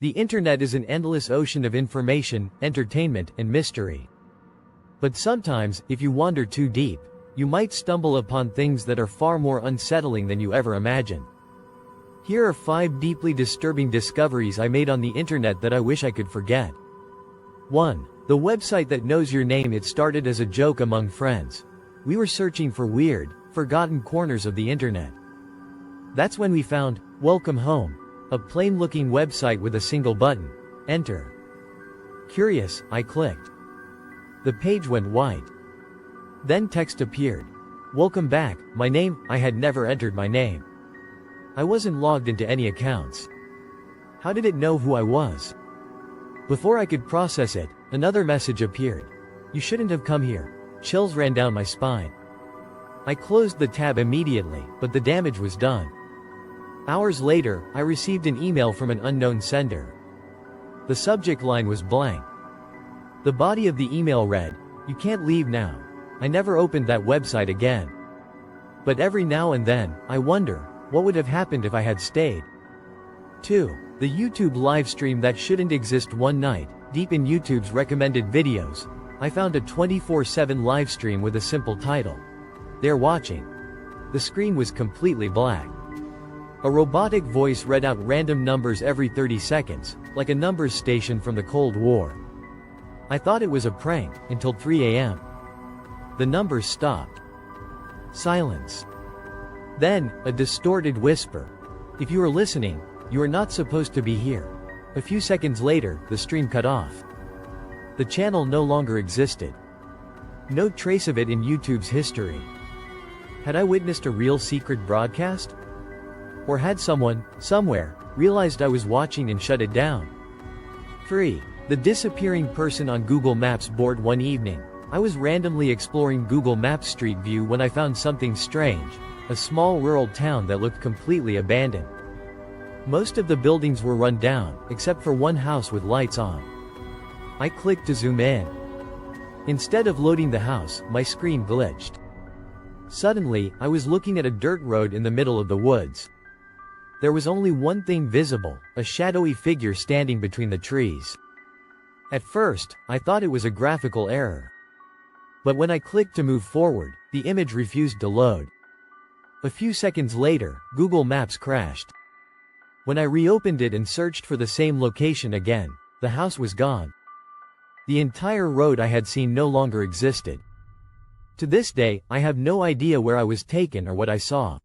The internet is an endless ocean of information, entertainment, and mystery. But sometimes, if you wander too deep, you might stumble upon things that are far more unsettling than you ever imagined. Here are 5 deeply disturbing discoveries I made on the internet that I wish I could forget. 1. The website that knows your name. It started as a joke among friends. We were searching for weird, forgotten corners of the internet. That's when we found Welcome Home, a plain-looking website with a single button. Enter. Curious, I clicked. The page went white. Then text appeared. Welcome back, my name. I had never entered my name. I wasn't logged into any accounts. How did it know who I was? Before I could process it, another message appeared. You shouldn't have come here. Chills ran down my spine. I closed the tab immediately, but the damage was done. Hours later, I received an email from an unknown sender. The subject line was blank. The body of the email read, "You can't leave now." I never opened that website again. But every now and then, I wonder, what would have happened if I had stayed? 2. The YouTube livestream that shouldn't exist. One night, deep in YouTube's recommended videos, I found a 24/7 livestream with a simple title. They're watching. The screen was completely black. A robotic voice read out random numbers every 30 seconds, like a numbers station from the Cold War. I thought it was a prank, until 3 a.m. The numbers stopped. Silence. Then, a distorted whisper. If you are listening, you are not supposed to be here. A few seconds later, the stream cut off. The channel no longer existed. No trace of it in YouTube's history. Had I witnessed a real secret broadcast? Or had someone, somewhere, realized I was watching and shut it down? 3. The disappearing person on Google Maps board. One evening, I was randomly exploring Google Maps Street View when I found something strange, a small rural town that looked completely abandoned. Most of the buildings were run down, except for one house with lights on. I clicked to zoom in. Instead of loading the house, my screen glitched. Suddenly, I was looking at a dirt road in the middle of the woods. There was only one thing visible, a shadowy figure standing between the trees. At first, I thought it was a graphical error. But when I clicked to move forward, the image refused to load. A few seconds later, Google Maps crashed. When I reopened it and searched for the same location again, the house was gone. The entire road I had seen no longer existed. To this day, I have no idea where I was taken or what I saw.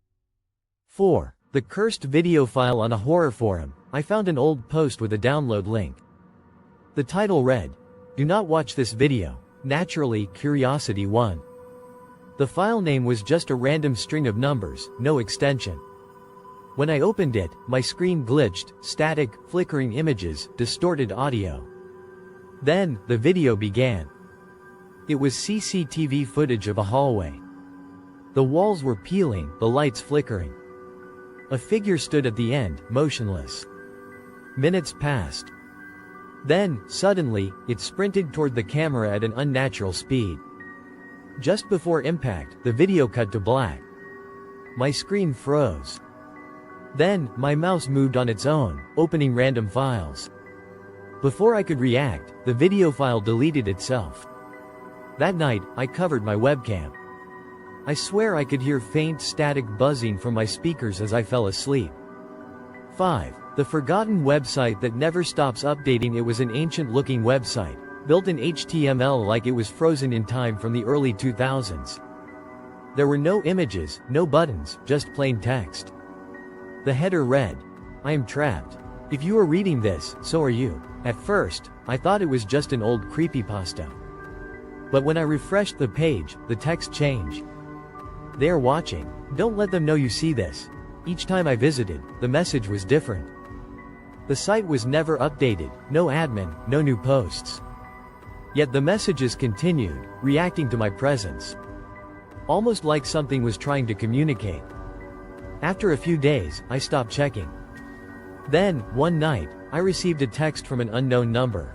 4. The cursed video file on a horror forum. I found an old post with a download link. The title read, "Do not watch this video. Naturally, Curiosity 1." The file name was just a random string of numbers, no extension. When I opened it, my screen glitched, static, flickering images, distorted audio. Then, the video began. It was CCTV footage of a hallway. The walls were peeling, the lights flickering. A figure stood at the end, motionless. Minutes passed. Then, suddenly, it sprinted toward the camera at an unnatural speed. Just before impact, the video cut to black. My screen froze. Then, my mouse moved on its own, opening random files. Before I could react, the video file deleted itself. That night, I covered my webcam. I swear I could hear faint static buzzing from my speakers as I fell asleep. 5. The forgotten website that never stops updating. It was an ancient-looking website, built in HTML like it was frozen in time from the early 2000s. There were no images, no buttons, just plain text. The header read, "I am trapped. If you are reading this, so are you." At first, I thought it was just an old creepypasta. But when I refreshed the page, the text changed. "They are watching. Don't let them know you see this." Each time I visited, the message was different. The site was never updated, no admin, no new posts. Yet the messages continued, reacting to my presence. Almost like something was trying to communicate. After a few days, I stopped checking. Then, one night, I received a text from an unknown number.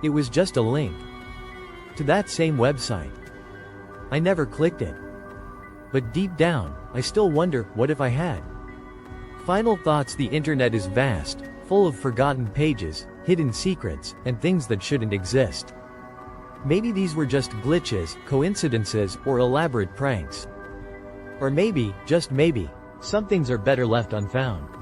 It was just a link to that same website. I never clicked it. But deep down, I still wonder, what if I had? Final thoughts. The internet is vast, full of forgotten pages, hidden secrets, and things that shouldn't exist. Maybe these were just glitches, coincidences, or elaborate pranks. Or maybe, just maybe, some things are better left unfound.